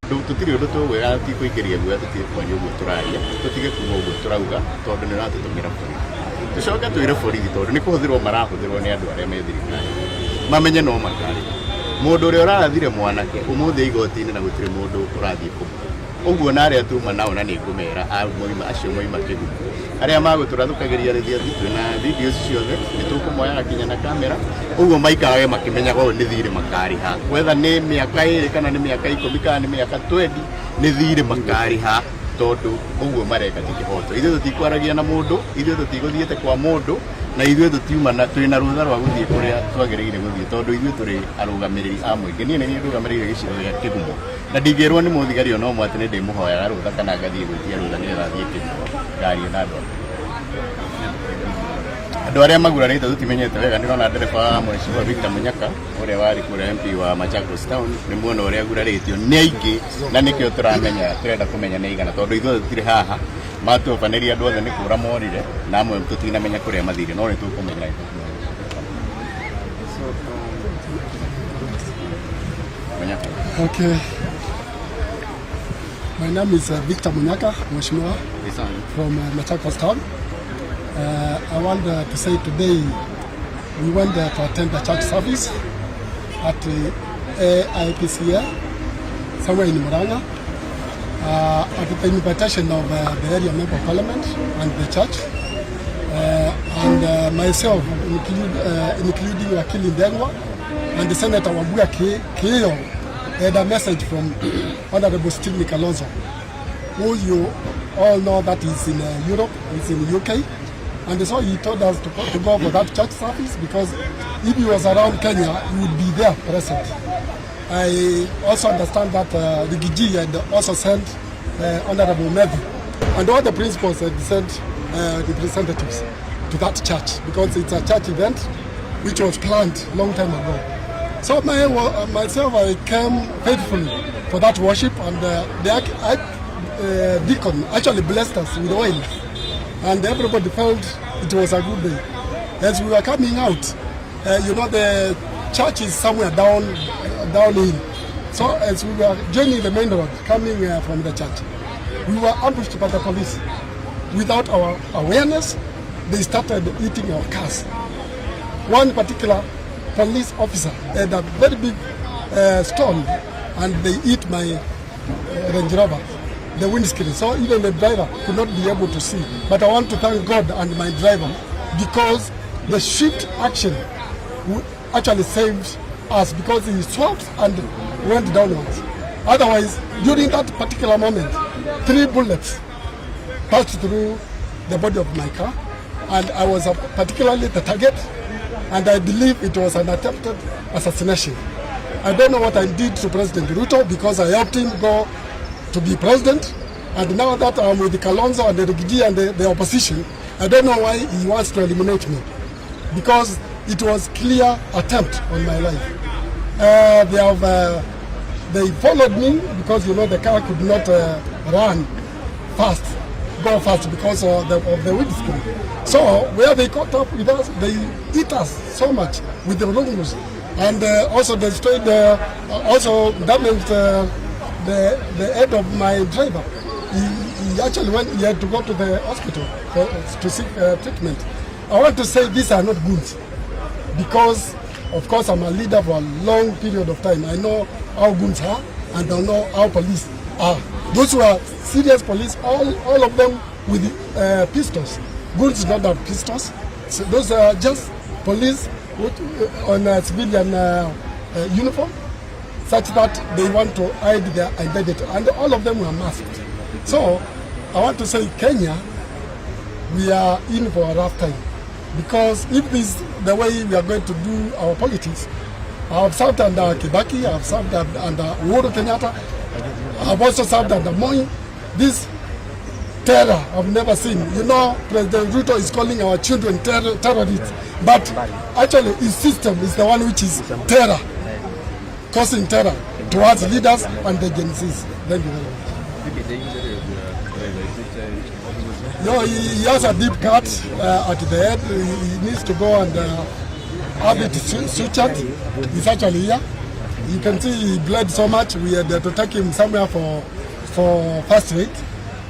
Tutiri undu twega ti kuikiria guoya tutire kwanya uguo turaria tutige kuga uguo turauga tondu ni ratutumira borithi tucoke twire borithi tondu ni kuhuthirwo marahuthirwo ni andu aria me thirikari mamenye no makari mundu uria urathire mwanake umuthi igoti-ini na gutire mundu urathie kumu uguo na aria tuma nao na ni ngumera moima acio moima kigumu aria maguturathukagiriria rithiathi twina video ciothe ni tukumoyaga kinya na kamera uguo maikarage makimenyaga uyu ni thire makariha wetha ni miaka 2 kana ni miaka 10 kana ni miaka 20 ni thire makariha tondu uguo mareka ti kihoto ithuĩ tutikwaragia na mundu ithuĩ tutiguthiĩte kwa mundu na ithuĩ tutiuma na twina rutha rwa guthie kuria twagĩrĩire guthie tondu ithuĩ turi arũgamĩrĩri a mũingĩ niĩ nĩ ndũgamĩrĩire gĩcigo gĩa Kĩgumo na ndingĩrwo nĩ mũthigari o no ũmwe atĩ nĩ ndĩmũhoyaga rutha kana ngathiĩ gwĩtia rutha nĩgetha thiĩ Kĩgumo ngarie na andũ arĩa magurarĩte tutimenyete wega nĩrona ndereba wa Mheshimiwa Victor Munyaka ũrĩa warĩ kũrĩa MP wa Machakos Town nĩ muona ũrĩa agurarĩtio nĩ aingĩ na nĩkĩo tũramenya tũrenda kũmenya nĩ igana tondu ithuĩ tũtirĩ haha matuobanĩria andũ othe nĩ kũra morire na amwe tũtinamenya kũrĩa mathire no nĩ tũkũmenya. Okay. My name is Victor Munyaka, Mheshimiwa, from Machakos Town. I want to say today we went there to attend the church service at the IPCA somewhere in Murang'a at the invitation of the area member of parliament and the church and myself including Wakili Ndegwa and the Senator Wabua Kio had a message from Honorable Steve Kalonzo, who you all know that is in Europe, is in UK. And so he told us to go for that church service because if he was around Kenya, he would be there present. I also understand that Rigathi had also sent Honorable Mevi and all the principals had sent representatives to that church because it's a church event which was planned a long time ago. So myself, I came faithfully for that worship and the deacon actually blessed us with oil. And everybody felt it was a good day. As we were coming out, you know, the church is somewhere downhill. So as we were joining the main road, coming from the church, we were ambushed by the police. Without our awareness, they started eating our cars. One particular police officer had a very big stone, and they eat my Range Rover, the windscreen, so even the driver could not be able to see. But I want to thank God and my driver because the swift action actually saved us because he swerved and went downwards. Otherwise, during that particular moment, 3 bullets passed through the body of my car and I was particularly the target and I believe it was an attempted assassination. I don't know what I did to President Ruto because I helped him go to be president, and now that I'm with the Kalonzo and the Rigathi and the opposition, I don't know why he wants to eliminate me because it was clear attempt on my life. They followed me because you know the car could not go fast because of the windscreen. So where they caught up with us, they hit us so much with the rooms and also destroyed, also damaged the head of my driver. He actually he had to go to the hospital to seek treatment. I want to say these are not goons because, of course, I'm a leader for a long period of time. I know how goons are and I know how police are. Those who are serious police, all of them with pistols. Goons don't have pistols. So those are just police on a civilian uniform, such that they want to hide their identity, and all of them were masked. So I want to say Kenya, we are in for a rough time because if this is the way we are going to do our politics, I have served under Kibaki, I have served under Uhuru Kenyatta, I have also served under Moi. This terror I've never seen. You know, President Ruto is calling our children terrorists, but actually his system is the one which is terror, causing terror towards leaders and the agencies. Thank you very much. No, he has a deep cut at the head. He needs to go and have it sutured. He's actually here. You can see he bled so much. We had to take him somewhere for first aid,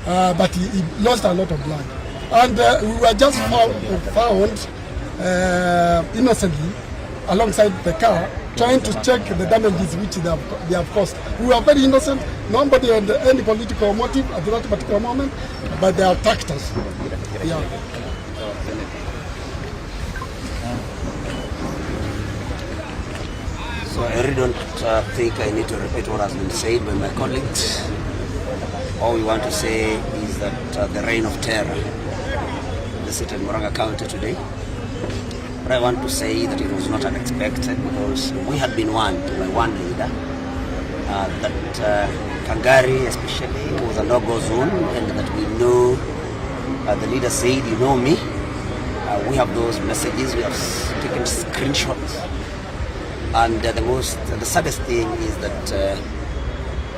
but he lost a lot of blood. And we were just found innocently alongside the car, trying to check the damages which they have caused. We were very innocent. Nobody had any political motive at that particular moment, but they attacked us. Yeah. So I really don't think I need to repeat what has been said by my colleagues. All we want to say is that the reign of terror visited Murang'a County today. But I want to say that it was not unexpected, because we had been warned by one leader that Kangari especially was a no-go zone, and that we know, the leader said, you know me, we have those messages, we have taken screenshots. And the saddest thing is that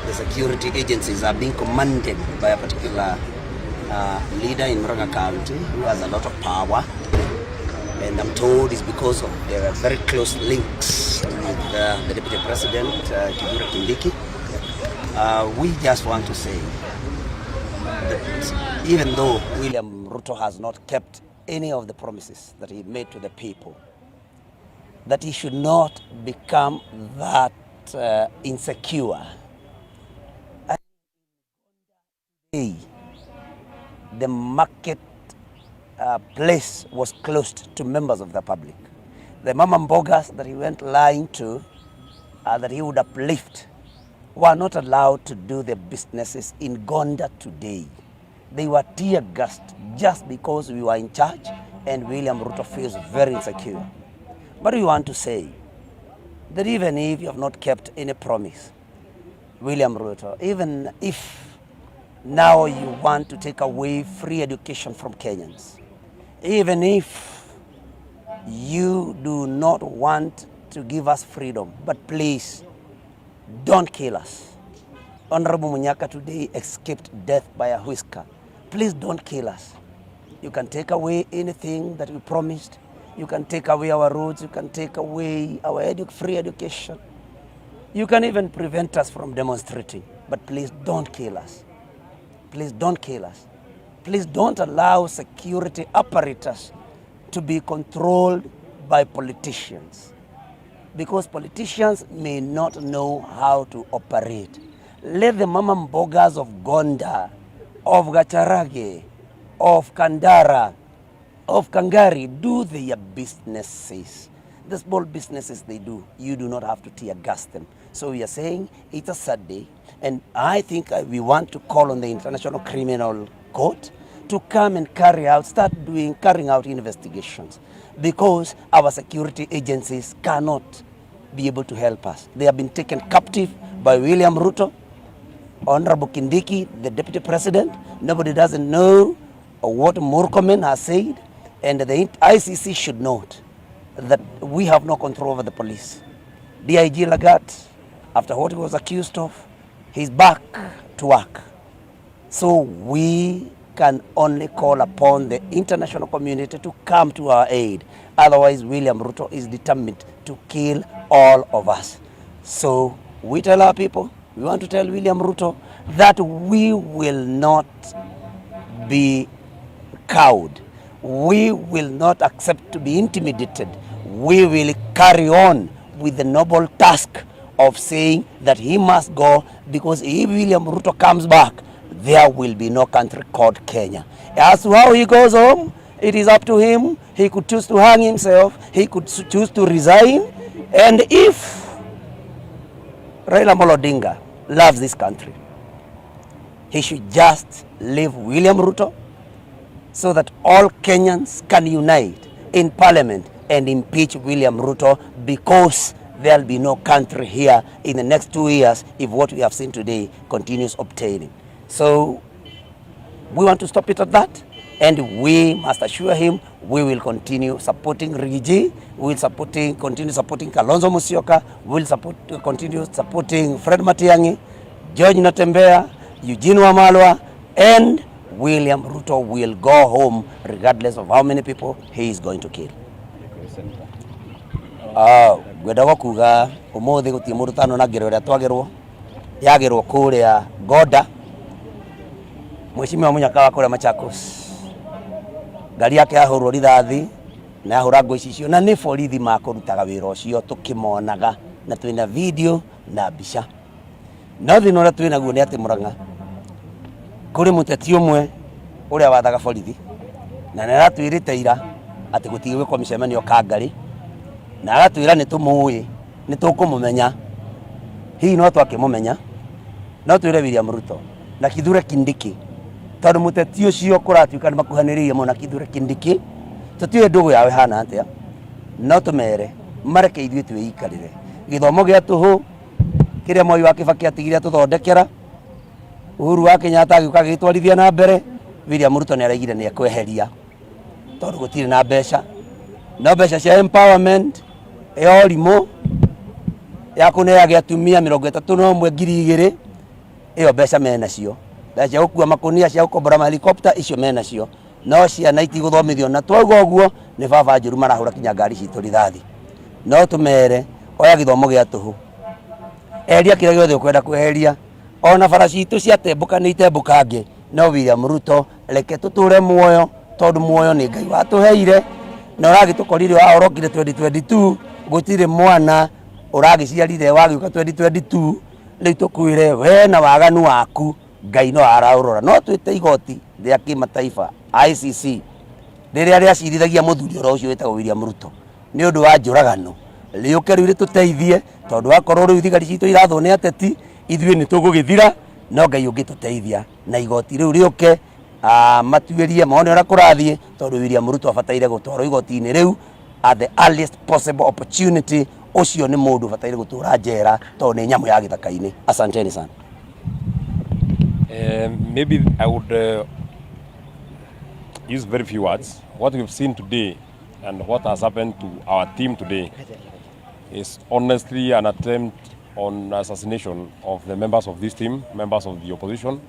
the security agencies are being commanded by a particular leader in Murang'a County who has a lot of power. And I'm told it's because of their very close links with the Deputy President, Kindiki. We just want to say that even though William Ruto has not kept any of the promises that he made to the people, that he should not become that insecure. The market place was closed to members of the public. The mama mbogas that he went lying to, that he would uplift, were not allowed to do their businesses in Gonda today. They were tear gassed just because we were in charge, and William Ruto feels very insecure. But we want to say that even if you have not kept any promise, William Ruto, even if now you want to take away free education from Kenyans, even if you do not want to give us freedom, but please don't kill us. Honorable Munyaka today escaped death by a whisker. Please don't kill us. You can take away anything that we promised. You can take away our roads. You can take away our free education. You can even prevent us from demonstrating. But please don't kill us. Please don't kill us. Please don't allow security apparatus to be controlled by politicians, because politicians may not know how to operate. Let the mama mbogas of Gonda, of Gachagua, of Kandara, of Kangari do their businesses. The small businesses they do, you do not have to tear gas them. So we are saying it's a sad day, and I think we want to call on the International Criminal Court to come and carrying out investigations, because our security agencies cannot be able to help us. They have been taken captive by William Ruto, Honorable Kindiki, the Deputy President. Nobody doesn't know what Murkomen has said, and the ICC should note that we have no control over the police. DIG Lagat, after what he was accused of, he's back to work. So we can only call upon the international community to come to our aid. Otherwise, William Ruto is determined to kill all of us. So we tell our people, we want to tell William Ruto that we will not be cowed. We will not accept to be intimidated. We will carry on with the noble task of saying that he must go, because if William Ruto comes back, there will be no country called Kenya. As to how he goes home, it is up to him. He could choose to hang himself. He could choose to resign. And if Raila Amolo Odinga loves this country, he should just leave William Ruto so that all Kenyans can unite in parliament and impeach William Ruto, because there will be no country here in the next 2 years if what we have seen today continues obtaining. So we want to stop it at that, and we must assure him we will continue supporting Rigathi, we will continue supporting Kalonzo Musyoka, we will continue supporting Fred Matiang'i, George Natembeya, Eugene Wamalwa, and William Ruto will go home regardless of how many people he is going to kill. Ngwenda kuga umuthi gutie mundu tano na ngero ria twagirwo yagirwo kuria Goda Mheshimiwa Munyaka wa kuria Machakos ngari yake yahurwo rithathi na yahura ngũ icio na nĩ borithi makũrutaga wĩra ũcio tũkĩmonaga na twĩna video na mbica no thĩna ũrĩa twĩna guo nĩ atĩ Murang'a kũrĩ mũteti ũmwe ũrĩa wathaga borithi na nĩ aratwĩrĩte ira atĩ gũtigĩgwĩkwo mĩcemanio Kangari na agatwĩra nĩ tũmũĩ nĩ tũkũmũmenya hihi no twakĩmũmenya no twĩre William Ruto na Kithure Kindiki tondũ mũteti ũcio kũratuĩka nĩ makuhanĩrĩirie mũno na Kithure Kindiki tũtiũĩ ndũgũ yawe hana atĩa no tũmere mareke ithuĩ twĩikarĩre gĩthomo gĩa tũhũ kĩrĩa Mwai wa Kibaki atigire atũthondekera Uhuru wa Kenyatta agĩũka agĩtwarithia na mbere William Ruto nĩ araigire nĩ ekweheria tondũ gũtirĩ na mbeca no mbeca cia empowerment ya ũrimũ ya kũneaga atumia 31,200 ĩyo mbeca menacio mbeca cia gũkua makũnia cia gũkombora mahelicopter icio menacio no ciana itigũthomithio na twauga ũguo nĩ baba njũru marahũra kinya ngari citũ rithathi no tũmere oya gĩthomo gĩa tũhũ eria kĩrĩa gĩothe ũkwenda kweheria ona bara citũ ciatembũka nĩ itembũkange no William Ruto reke tũtũre muoyo tondũ muoyo nĩ Ngai watũheire na ũragĩtũkorire orokire 2022 gũtirĩ mwana ũragĩciarire wagĩũka 2022 rĩu tũkwĩre we na waganu waku Ngai no araũrora no twĩte igoti rĩa kĩmataifa ICC rĩrĩa rĩacirithagia mũthuri ũcio wĩtagwo William Ruto nĩ ũndũ wa njũragano rĩũke rĩu rĩtũteithie tondũ akorwo rĩu thigari citũ irathwo nĩ ateti ithuĩ nĩ tũgũgĩthira no Ngai ũngĩtũteithia na igoti rĩu rĩũke matuĩrie mone ũrĩa kũrathiĩ tondũ William Ruto abataire gũtwarwo igoti-inĩ rĩu at the earliest possible opportunity ũcio nĩ mũndũ abataire gũtũra njera tondũ nĩ nyamũ ya gĩthaka-inĩ. Asanteni sana. Maybe I would use very few words. What we've seen today and what has happened to our team today is honestly an attempt on assassination of the members of this team, members of the opposition.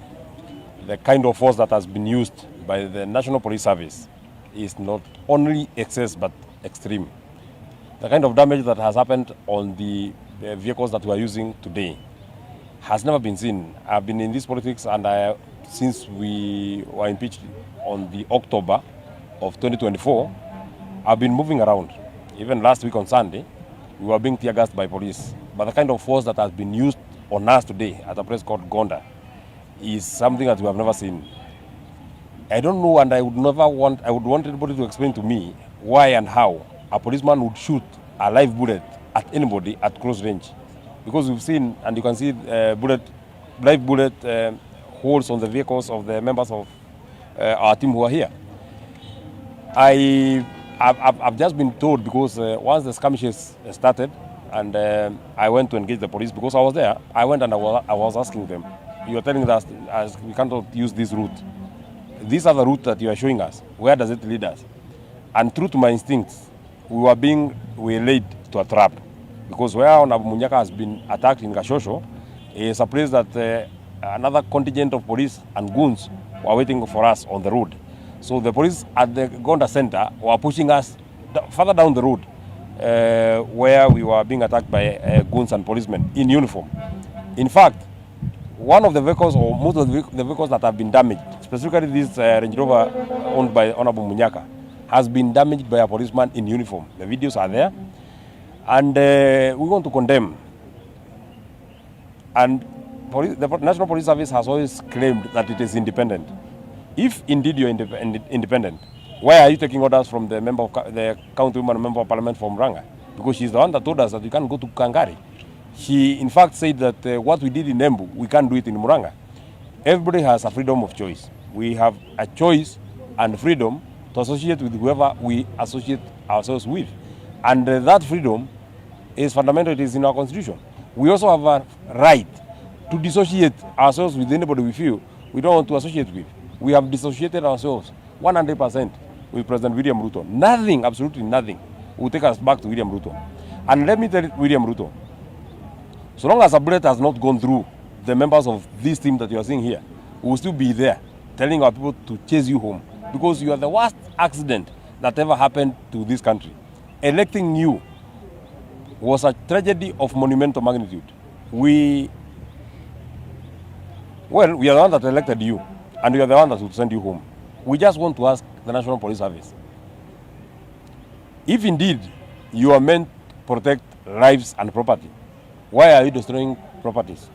The kind of force that has been used by the National Police Service is not only excess but extreme. The kind of damage that has happened on the vehicles that we are using today has never been seen. I've been in this politics and since we were impeached on the October of 2024, I've been moving around. Even last week on Sunday, we were being tear gassed by police. But the kind of force that has been used on us today at a place called Gonda is something that we have never seen. I don't know, and I would want anybody to explain to me why and how a policeman would shoot a live bullet at anybody at close range. Because we've seen, and you can see live bullet holes on the vehicles of the members of our team who are here. I've just been told because once the skirmishes started and I went to engage the police because I was there, I went and I was asking them, you are telling us we cannot use this route. These are the route that you are showing us. Where does it lead us? And true to my instincts, we were being laid to a trap. Because where Munyaka has been attacked in Gashosho is a place that another contingent of police and goons were waiting for us on the road. So the police at the Gonda Center were pushing us further down the road where we were being attacked by goons and policemen in uniform. In fact, one of the vehicles, or most of the vehicles that have been damaged, specifically this Range Rover owned by Honorable Munyaka, has been damaged by a policeman in uniform. The videos are there. And we want to condemn. And the National Police Service has always claimed that it is independent. If indeed you're independent, why are you taking orders from the countrywoman member of parliament from Murang'a? Because she's the one that told us that we can't go to Kangari. She in fact said that what we did in Embu, we can't do it in Murang'a. Everybody has a freedom of choice. We have a choice and freedom to associate with whoever we associate ourselves with. And that freedom is fundamental, it is in our constitution. We also have a right to dissociate ourselves with anybody we feel we don't want to associate with. We have dissociated ourselves 100% with President William Ruto. Nothing, absolutely nothing, will take us back to William Ruto. And let me tell William Ruto, so long as a bullet has not gone through the members of this team that you are seeing here, we will still be there telling our people to chase you home. Because you are the worst accident that ever happened to this country. Electing you was a tragedy of monumental magnitude. We are the one that elected you, and we are the one that will send you home. We just want to ask the National Police Service, if indeed you are meant to protect lives and property, why are you destroying properties?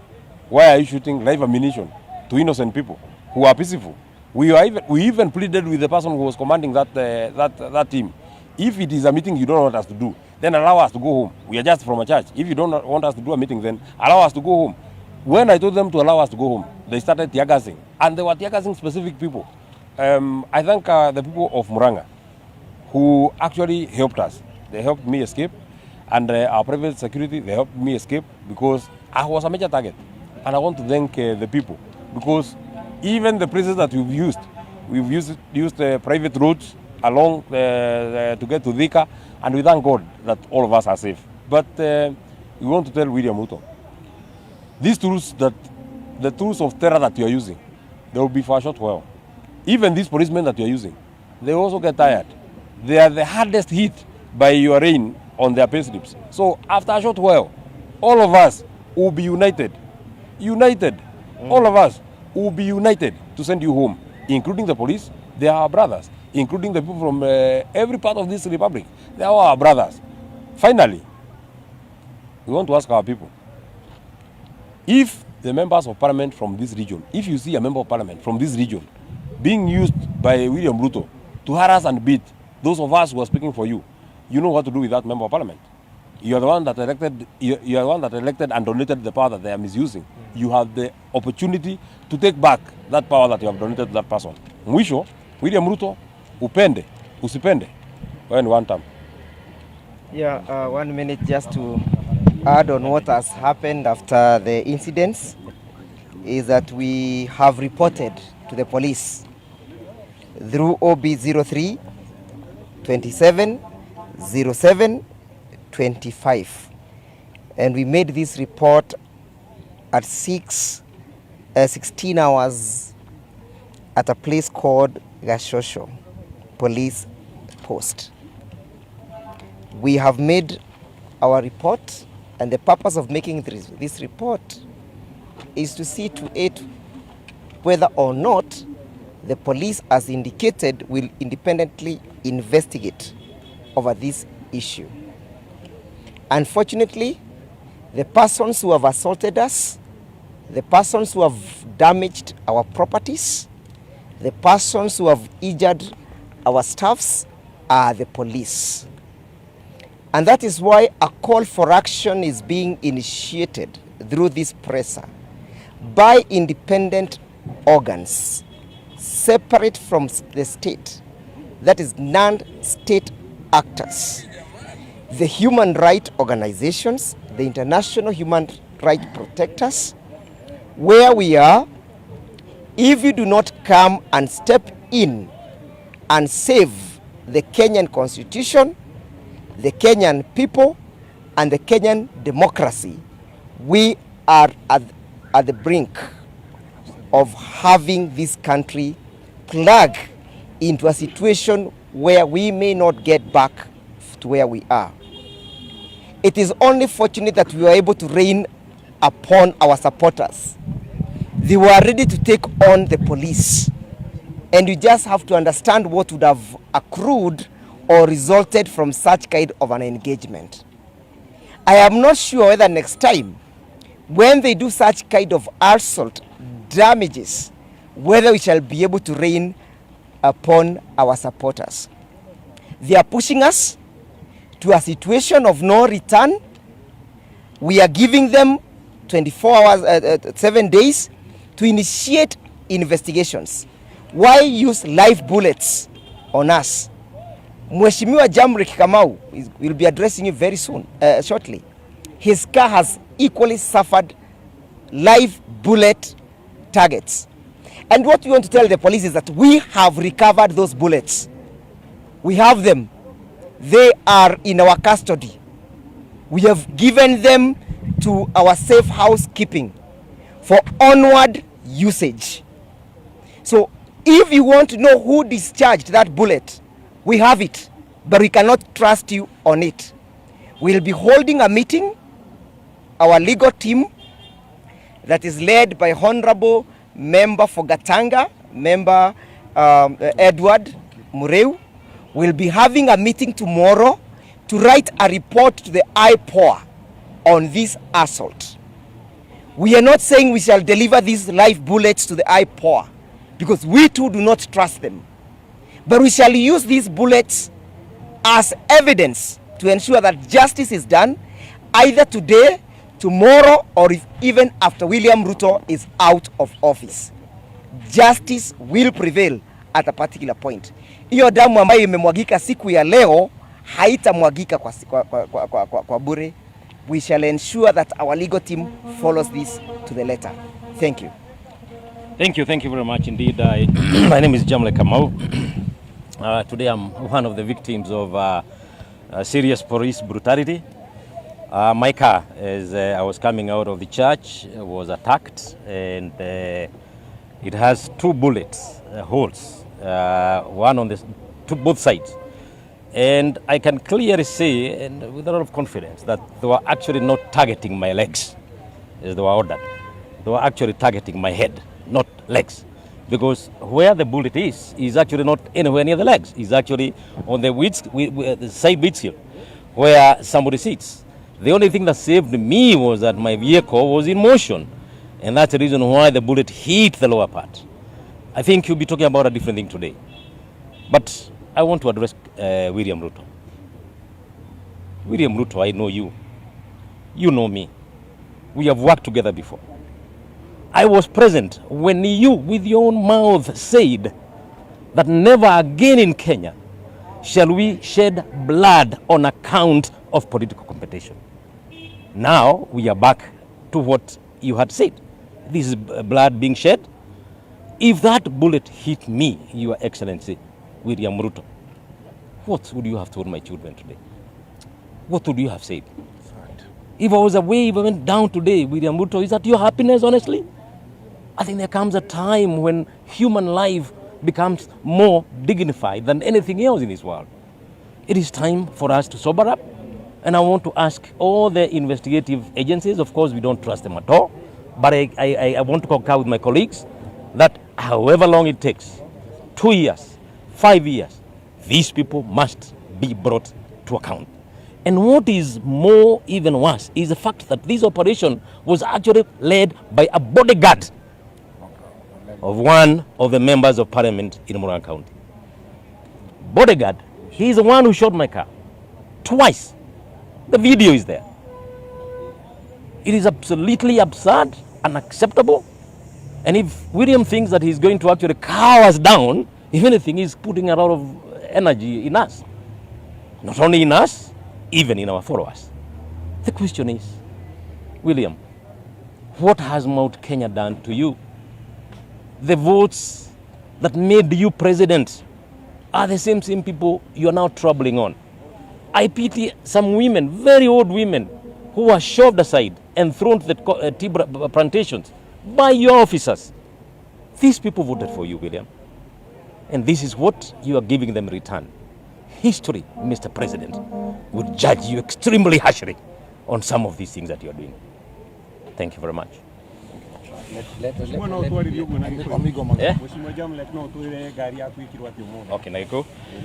Why are you shooting live ammunition to innocent people who are peaceful? We even pleaded with the person who was commanding that team. If it is a meeting you don't want us to do, then allow us to go home. We are just from a church. If you don't want us to do a meeting, then allow us to go home. When I told them to allow us to go home, they started tear gassing, and they were tear gassing specific people. I thank the people of Murang'a who actually helped us. They helped me escape, and our private security, they helped me escape because I was a major target. And I want to thank the people, because even the places that we've used private roads along to get to Thika, and we thank God that all of us are safe. But we want to tell William Ruto, these tools, the tools of terror that you are using, they will be for a short while. Even these policemen that you are using, they also get tired. They are the hardest hit by your reign on their payslips. So after a short while, all of us will be united. All of us will be united to send you home, including the police. They are our brothers, including the people from every part of this republic. They are our brothers. Finally, we want to ask our people, if the members of parliament from this region, if you see a member of parliament from this region being used by William Ruto to harass and beat those of us who are speaking for you, you know what to do with that member of parliament. You are the one that elected. You are the one that elected and donated the power that they are misusing. You have the opportunity to take back that power that you have donated to that person. Mwisho, William Ruto, upende, usipende, wewe ni one term. Yeah, 1 minute just to add on what has happened after the incidents is that we have reported to the police through OB03 27 07 25, and we made this report at 16 hours at a place called Gachagua police post. We have made our report, and the purpose of making this report is to see to it whether or not the police, as indicated, will independently investigate over this issue. Unfortunately, the persons who have assaulted us, the persons who have damaged our properties, the persons who have injured our staffs are the police. And that is why a call for action is being initiated through this presser by independent organs separate from the state, that is non-state actors, the human rights organizations, the international human rights protectors. Where we are, if you do not come and step in and save the Kenyan constitution, the Kenyan people, and the Kenyan democracy, we are at the brink of having this country plug into a situation where we may not get back to where we are. It is only fortunate that we were able to rein upon our supporters. They were ready to take on the police, and you just have to understand what would have accrued or resulted from such kind of an engagement. I am not sure whether next time when they do such kind of assault damages, whether we shall be able to rein upon our supporters. They are pushing us to a situation of no return. We are giving them 24 hours, 7 days to initiate investigations. Why use live bullets on us? Mheshimiwa Jamrick Kamau will be addressing you very soon, shortly. His car has equally suffered live bullet targets. And what we want to tell the police is that we have recovered those bullets. We have them. They are in our custody. We have given them to our safe housekeeping for onward usage. So if you want to know who discharged that bullet, we have it, but we cannot trust you on it. We'll be holding a meeting, our legal team that is led by Honorable Member for Gatanga, Member Edward Mureu. We'll be having a meeting tomorrow to write a report to the IPOA on this assault. We are not saying we shall deliver these live bullets to the IPOA because we too do not trust them. But we shall use these bullets as evidence to ensure that justice is done either today, tomorrow, or if even after William Ruto is out of office. Justice will prevail at a particular point. Hiyo damu ambayo imemwagika siku ya leo haitamwagika kwa bure. We shall ensure that our legal team follows this to the letter. Thank you. Thank you very much indeed. My name is Jamle Kamau. Today I'm one of the victims of serious police brutality. My car, as I was coming out of the church, was attacked, and it has 2 bullet holes, one on both sides. And I can clearly say, and with a lot of confidence, that they were actually not targeting my legs, as they were ordered. They were actually targeting my head, not legs. Because where the bullet is actually not anywhere near the legs. It's actually on the side windshield, where somebody sits. The only thing that saved me was that my vehicle was in motion. And that's the reason why the bullet hit the lower part. I think you'll be talking about a different thing today. But I want to address William Ruto. William Ruto, I know you. You know me. We have worked together before. I was present when you, with your own mouth, said that never again in Kenya shall we shed blood on account of political competition. Now we are back to what you had said. This is blood being shed. If that bullet hit me, Your Excellency, William Ruto, what would you have told my children today? What would you have said? If I was away, if I went down today, William Ruto, is that your happiness, honestly? I think there comes a time when human life becomes more dignified than anything else in this world. It is time for us to sober up. And I want to ask all the investigative agencies, of course we don't trust them at all, but I want to concur with my colleagues that however long it takes, 2 years, 5 years, these people must be brought to account. And what is more even worse is the fact that this operation was actually led by a bodyguard of one of the members of parliament in Murang'a County. Bodyguard, he is the one who shot my car twice. The video is there. It is absolutely absurd, unacceptable. And if William thinks that he's going to actually cow us down, if anything, he's putting a lot of energy in us. Not only in us, even in our followers. The question is, William, what has Mount Kenya done to you? The votes that made you president are the same people you are now troubling on. I pity some women, very old women, who were shoved aside and thrown to the tea plantations by your officers. These people voted for you, William. And this is what you are giving them in return. History, Mr. President, would judge you extremely harshly on some of these things that you are doing. Thank you very much. Okay, Naiko.